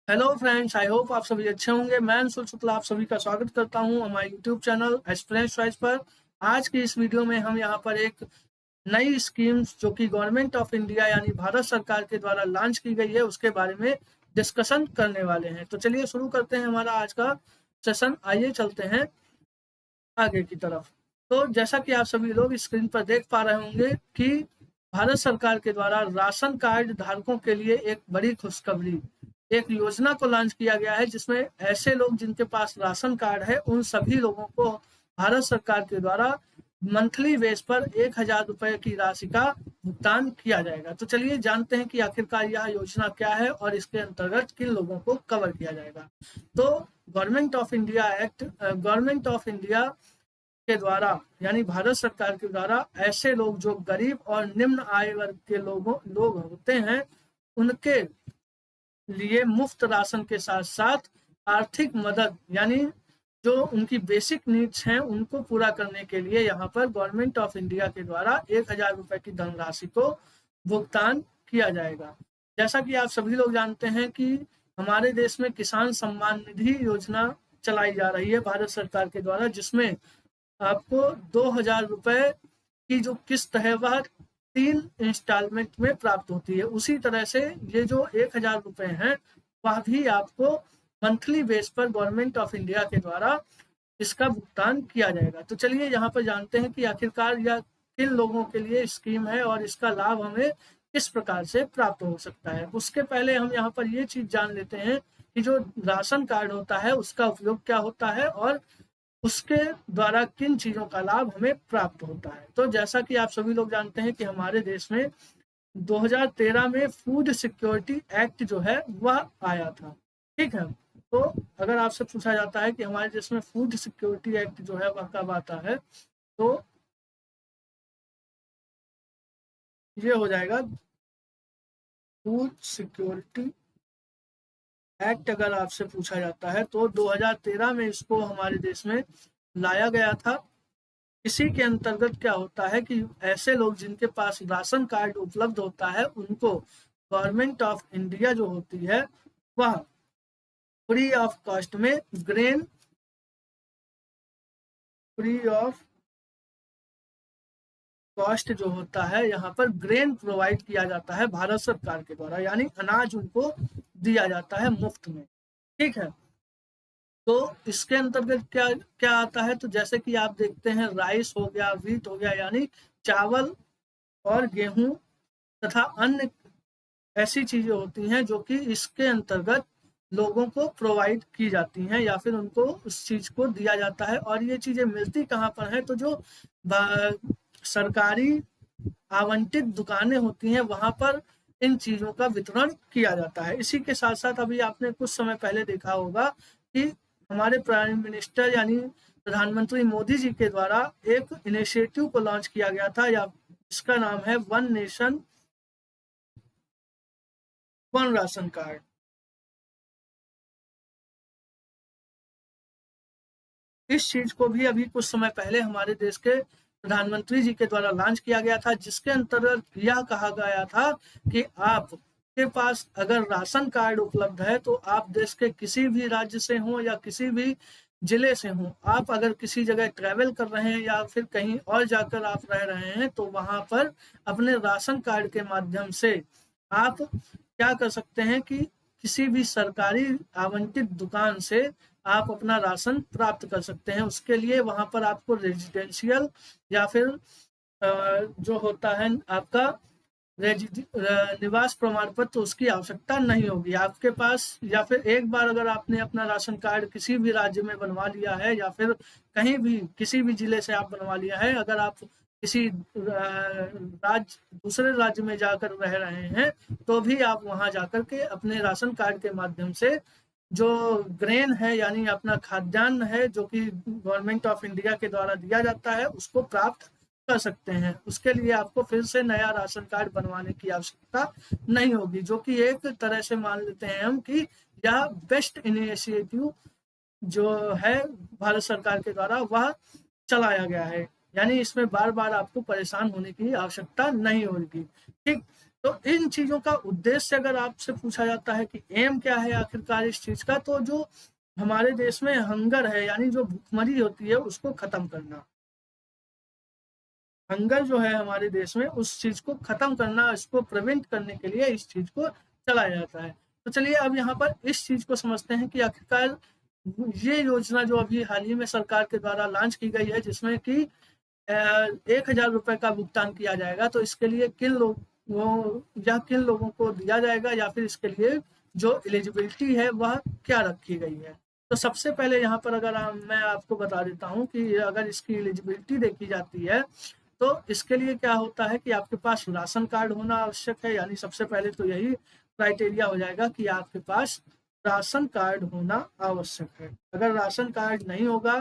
Hello friends, I hope आप सभी अच्छे होंगे। मैं अंशुल शुक्ला आप सभी का स्वागत करता हूं हमारे यूट्यूब चैनल एस्पिरेंट्स चॉइस पर। आज की इस वीडियो में हम यहां पर एक नई स्कीम जो कि गवर्नमेंट ऑफ इंडिया यानी भारत सरकार के द्वारा लॉन्च की गई है उसके बारे में डिस्कशन करने वाले हैं। तो चलिए शुरू करते हैं हमारा आज का सेशन। आइए चलते हैं आगे की तरफ। तो जैसा कि आप सभी लोग स्क्रीन पर देख पा रहे होंगे कि भारत सरकार के द्वारा राशन कार्ड धारकों के लिए एक बड़ी खुशखबरी, एक योजना को लॉन्च किया गया है जिसमें ऐसे लोग जिनके पास राशन कार्ड है उन सभी लोगों को भारत सरकार के द्वारा मंथली बेस पर 1,000 रुपए की राशि का भुगतान किया जाएगा। तो चलिए जानते हैं कि आखिरकार यह योजना क्या है और इसके अंतर्गत किन लोगों को कवर किया जाएगा। तो गवर्नमेंट ऑफ इंडिया के द्वारा यानी भारत सरकार के द्वारा ऐसे लोग जो गरीब और निम्न आय वर्ग के लोग होते हैं उनके लिए मुफ्त राशन के साथ साथ आर्थिक मदद यानी जो उनकी बेसिक नीड्स हैं उनको पूरा करने के लिए यहाँ पर गवर्नमेंट ऑफ इंडिया के द्वारा 1,000 रुपए की धनराशि को भुगतान किया जाएगा। जैसा कि आप सभी लोग जानते हैं कि हमारे देश में किसान सम्मान निधि योजना चलाई जा रही है भारत सरकार के द्वारा, जिसमें आपको 2,000 रुपए की जो किस्त है वह 3 इंस्टॉलमेंट में प्राप्त होती है। उसी तरह से ये जो 1,000 रुपए हैं वह भी आपको मंथली बेस पर गवर्नमेंट ऑफ इंडिया के द्वारा इसका भुगतान किया जाएगा। तो चलिए यहाँ पर जानते हैं कि आखिरकार यह किन लोगों के लिए स्कीम है और इसका लाभ हमें किस प्रकार से प्राप्त हो सकता है। उसके पहले हम यहाँ पर ये चीज जान लेते हैं कि जो राशन कार्ड होता है उसका उपयोग क्या होता है और उसके द्वारा किन चीजों का लाभ हमें प्राप्त होता है। तो जैसा कि आप सभी लोग जानते हैं कि हमारे देश में 2013 में फूड सिक्योरिटी एक्ट जो है वह आया था। ठीक है। तो अगर आपसे पूछा जाता है कि हमारे देश में फूड सिक्योरिटी एक्ट जो है वह कब आता है, तो ये हो जाएगा फूड सिक्योरिटी एक्ट। अगर आपसे पूछा जाता है तो 2013 में इसको हमारे देश में लाया गया था। इसी के अंतर्गत क्या होता है कि ऐसे लोग जिनके पास राशन कार्ड उपलब्ध होता है उनको गवर्नमेंट ऑफ इंडिया जो होती है वह फ्री ऑफ कॉस्ट में ग्रेन फ्री ऑफ कॉस्ट जो होता है यहाँ पर ग्रेन प्रोवाइड किया जाता है भारत सरकार के द्वारा, यानी अनाज उनको दिया जाता है मुफ्त में। ठीक है। तो इसके अंतर्गत क्या क्या आता है, तो जैसे कि आप देखते हैं राइस हो गया, व्हीट हो गया, यानी चावल और गेहूं तथा अन्य ऐसी चीजें होती हैं जो कि इसके अंतर्गत लोगों को प्रोवाइड की जाती हैं या फिर उनको उस चीज को दिया जाता है। और ये चीजें मिलती कहाँ पर है, तो जो सरकारी आवंटित दुकानें होती हैं वहां पर इन चीजों का वितरण किया जाता है। इसी के साथ साथ अभी आपने कुछ समय पहले देखा होगा कि हमारे प्राइम मिनिस्टर यानी प्रधानमंत्री मोदी जी के द्वारा एक इनिशिएटिव को लॉन्च किया गया था, या इसका नाम है one nation one ration card. इस चीज को भी अभी कुछ समय पहले हमारे देश के प्रधानमंत्री जी के द्वारा लॉन्च किया गया था, जिसके अंतर्गत यह कहा गया था कि आपके पास अगर राशन कार्ड उपलब्ध है तो आप देश के किसी भी राज्य से हो या किसी भी जिले से हो, आप अगर किसी जगह ट्रैवल कर रहे हैं या फिर कहीं और जाकर आप रह रहे हैं तो वहां पर अपने राशन कार्ड के माध्यम से आप क्या कर सकते हैं कि किसी भी सरकारी आवंटित दुकान से आप अपना राशन प्राप्त कर सकते हैं। उसके लिए वहां पर आपको रेजिडेंशियल या फिर जो होता है आपका निवास प्रमाण पत्र, उसकी आवश्यकता नहीं होगी आपके पास। या फिर एक बार अगर आपने अपना राशन कार्ड किसी भी राज्य में बनवा लिया है या फिर कहीं भी किसी भी जिले से आप बनवा लिया है, अगर आप किसी दूसरे राज्य में जाकर रह रहे हैं तो भी आप वहां जाकर के अपने राशन कार्ड के माध्यम से जो ग्रेन है यानी अपना खाद्यान्न है जो कि गवर्नमेंट ऑफ इंडिया के द्वारा दिया जाता है उसको प्राप्त कर सकते हैं। उसके लिए आपको फिर से नया राशन कार्ड बनवाने की आवश्यकता नहीं होगी, जो कि एक तरह से मान लेते हैं हम कि यह बेस्ट इनिशिएटिव जो है भारत सरकार के द्वारा वह चलाया गया है, यानी इसमें बार बार आपको परेशान होने की आवश्यकता नहीं होगी। ठीक। तो इन चीजों का उद्देश्य अगर आपसे पूछा जाता है कि एम क्या है आखिरकार इस चीज का, तो जो हमारे देश में हंगर है यानी जो भूखमरी होती है उसको खत्म करना। हंगर जो है हमारे देश में उस चीज को खत्म करना, इसको प्रिवेंट करने के लिए इस चीज को चलाया जाता है। तो चलिए अब यहाँ पर इस चीज को समझते हैं कि आखिरकार ये योजना जो अभी हाल ही में सरकार के द्वारा लॉन्च की गई है, जिसमें कि 1,000 रुपए का भुगतान किया जाएगा, तो इसके लिए किन लोगों या किन लोगों को दिया जाएगा या फिर इसके लिए जो एलिजिबिलिटी है वह क्या रखी गई है। तो सबसे पहले यहाँ पर अगर मैं आपको बता देता हूँ कि अगर इसकी एलिजिबिलिटी देखी जाती है तो इसके लिए क्या होता है कि आपके पास राशन कार्ड होना आवश्यक है। यानी सबसे पहले तो यही क्राइटेरिया हो जाएगा कि आपके पास राशन कार्ड होना आवश्यक है। अगर राशन कार्ड नहीं होगा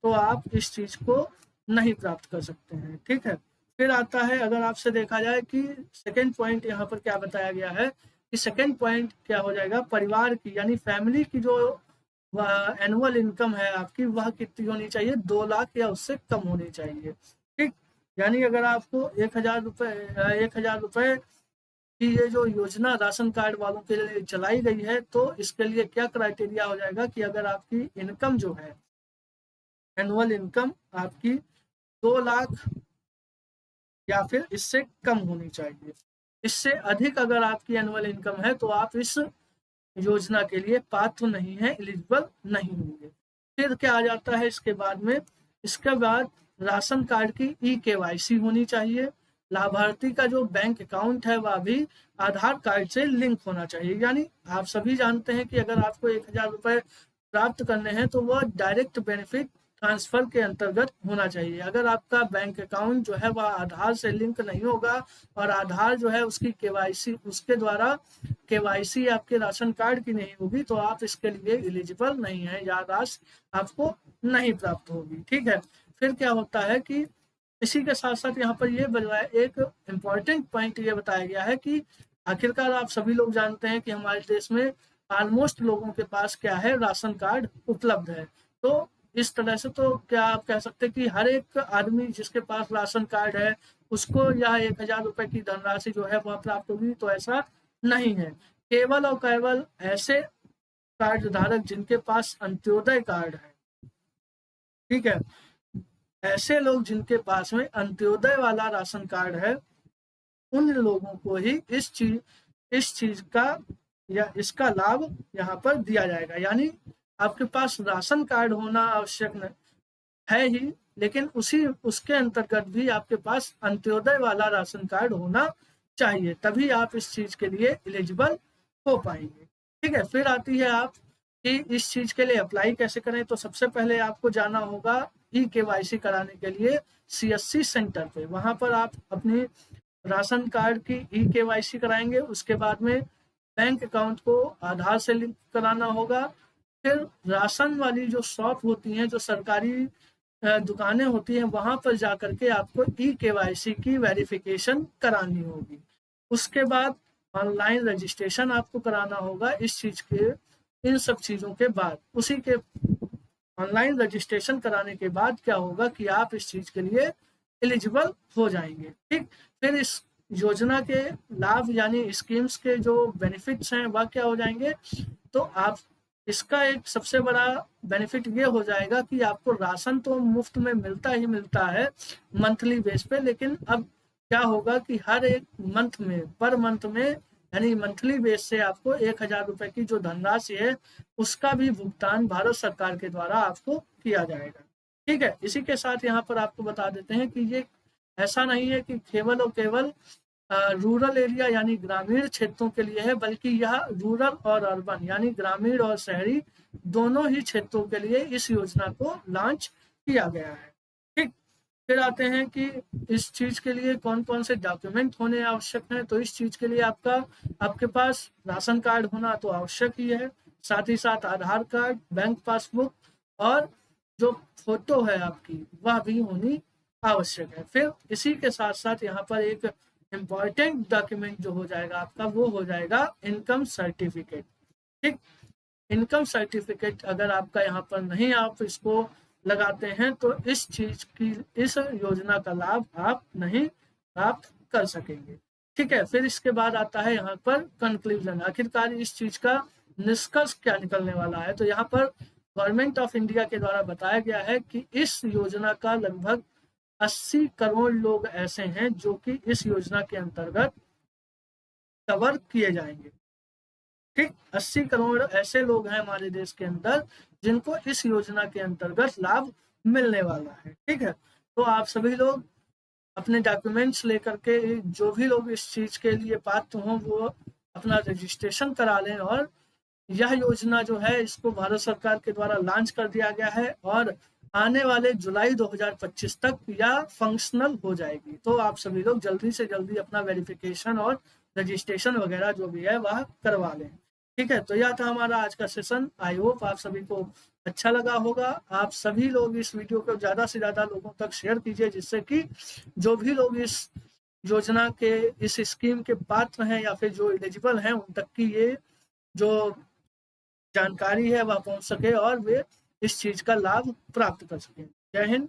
तो आप इस चीज को नहीं प्राप्त कर सकते हैं, ठीक है। फिर आता है, अगर आपसे देखा जाए कि सेकंड पॉइंट यहाँ पर क्या बताया गया है कि सेकंड पॉइंट क्या हो जाएगा, परिवार की यानी फैमिली की जो एनुअल इनकम है आपकी वह कितनी होनी चाहिए, 2 लाख या उससे कम होनी चाहिए, ठीक। यानी अगर आपको 1,000 रुपए कि ये जो योजना राशन कार्ड वालों के लिए चलाई गई है, तो इसके लिए क्या क्राइटेरिया हो जाएगा कि अगर आपकी इनकम जो है एनुअल इनकम आपकी 2 लाख या फिर इससे कम होनी चाहिए। इससे अधिक अगर आपकी एनुअल इनकम है तो आप इस योजना के लिए पात्र नहीं है, एलिजिबल नहीं होंगे। फिर क्या आ जाता है इसके बाद में, इसके बाद राशन कार्ड की ई-केवाईसी होनी चाहिए। लाभार्थी का जो बैंक अकाउंट है वह भी आधार कार्ड से लिंक होना चाहिए। यानी आप सभी जानते हैं कि अगर आपको 1,000 रुपए प्राप्त करने हैं तो वह डायरेक्ट बेनिफिट ट्रांसफर के अंतर्गत होना चाहिए। अगर आपका बैंक अकाउंट जो है वह आधार से लिंक नहीं होगा और आधार जो है उसकी केवाईसी उसके द्वारा केवाईसी आपके राशन कार्ड की नहीं होगी तो आप इसके लिए एलिजिबल नहीं है, या राशि आपको नहीं प्राप्त होगी, ठीक है। फिर क्या होता है कि इसी के साथ साथ यहाँ पर ये बताया, एक इम्पॉर्टेंट पॉइंट ये बताया गया है कि आखिरकार आप सभी लोग जानते हैं कि हमारे देश में ऑलमोस्ट लोगों के पास क्या है, राशन कार्ड उपलब्ध है। तो इस तरह से तो क्या आप कह सकते हैं कि हर एक आदमी जिसके पास राशन कार्ड है उसको यह 1,000 रुपए की धनराशि जो है वह प्राप्त होगी, तो ऐसा नहीं है। केवल और केवल ऐसे कार्ड धारक जिनके पास अंत्योदय कार्ड है, ठीक है, ऐसे लोग जिनके पास में अंत्योदय वाला राशन कार्ड है उन लोगों को ही इस चीज का या इसका लाभ यहाँ पर दिया जाएगा। यानी आपके पास राशन कार्ड होना आवश्यक है ही, लेकिन उसके अंतर्गत भी आपके पास अंत्योदय वाला राशन कार्ड होना चाहिए, तभी आप इस चीज के लिए एलिजिबल हो पाएंगे, ठीक है। फिर आती है आप कि इस चीज के लिए अप्लाई कैसे करें। तो सबसे पहले आपको जाना होगा ई-केवाईसी कराने के लिए CSC सेंटर पे। वहां पर आप अपनी राशन कार्ड की ई-केवाईसी कराएंगे। उसके बाद में बैंक अकाउंट को आधार से लिंक कराना होगा। फिर राशन वाली जो शॉप होती हैं, जो सरकारी दुकानें होती हैं, वहां पर जाकर के आपको ई-केवाईसी की वेरिफिकेशन करानी होगी। उसके बाद ऑनलाइन रजिस्ट्रेशन आपको कराना होगा इस चीज के, इन सब चीजों के बाद उसी के ऑनलाइन रजिस्ट्रेशन कराने के बाद क्या होगा कि आप इस चीज के लिए एलिजिबल हो जाएंगे, ठीक। फिर इस योजना के लाभ यानी स्कीम्स के जो बेनिफिट्स हैं वह क्या हो जाएंगे, तो आप इसका एक सबसे बड़ा बेनिफिट ये हो जाएगा कि आपको राशन तो मुफ्त में मिलता ही मिलता है मंथली बेस पे, लेकिन अब क्या होगा कि हर एक मंथ में, पर मंथ में यानी मंथली बेस से आपको 1,000 रुपए की जो धनराशि है उसका भी भुगतान भारत सरकार के द्वारा आपको किया जाएगा, ठीक है। इसी के साथ यहाँ पर आपको बता देते हैं कि ये ऐसा नहीं है कि केवल और केवल रूरल एरिया यानी ग्रामीण क्षेत्रों के लिए है, बल्कि यह रूरल और अर्बन यानी ग्रामीण और शहरी दोनों ही क्षेत्रों के लिए इस योजना को लॉन्च किया गया है, ठीक। फिर आते हैं कि इस चीज के लिए कौन कौन से डॉक्यूमेंट होने आवश्यक हैं। तो इस चीज के लिए आपके पास राशन कार्ड होना तो आवश्यक ही है, साथ ही साथ आधार कार्ड, बैंक पासबुक और जो फोटो है आपकी वह भी होनी आवश्यक है। फिर इसी के साथ साथ यहाँ पर एक इम्पॉर्टेंट डॉक्यूमेंट जो हो जाएगा आपका वो हो जाएगा इनकम सर्टिफिकेट, ठीक। इनकम सर्टिफिकेट अगर आपका यहाँ पर नहीं आप इसको लगाते हैं तो इस योजना का लाभ आप नहीं प्राप्त कर सकेंगे। ठीक है, फिर इसके बाद आता है यहाँ पर कंक्लूजन, आखिरकार इस चीज का निष्कर्ष क्या निकलने वाला है। तो यहाँ पर गवर्नमेंट ऑफ इंडिया के द्वारा बताया गया है कि इस योजना का लगभग 80 करोड़ लोग ऐसे हैं जो कि इस योजना के अंतर्गत कवर किए जाएंगे। ठीक, 80 करोड़ ऐसे लोग हैं हमारे देश के अंदर जिनको इस योजना के अंतर्गत लाभ मिलने वाला है। ठीक है, तो आप सभी लोग अपने डॉक्यूमेंट्स लेकर के, जो भी लोग इस चीज के लिए पात्र हों वो अपना रजिस्ट्रेशन करा लें। और यह योजना जो है इसको भारत सरकार के द्वारा लॉन्च कर दिया गया है और आने वाले जुलाई 2025 तक यह फंक्शनल हो जाएगी। तो आप सभी लोग जल्दी से जल्दी अपना वेरिफिकेशन और रजिस्ट्रेशन वगैरह जो भी है वह करवा लें। ठीक है, तो यह था हमारा आज का सेशन। आई होप आप सभी को अच्छा लगा होगा। आप सभी लोग इस वीडियो को ज़्यादा से ज़्यादा लोगों तक शेयर कीजिए, जिससे कि जो भी लोग इस योजना के, इस स्कीम के पात्र हैं या फिर जो एलिजिबल हैं, उन तक की ये जो जानकारी है वह पहुंच सके और वे इस चीज का लाभ प्राप्त कर सकें। जय हिंद।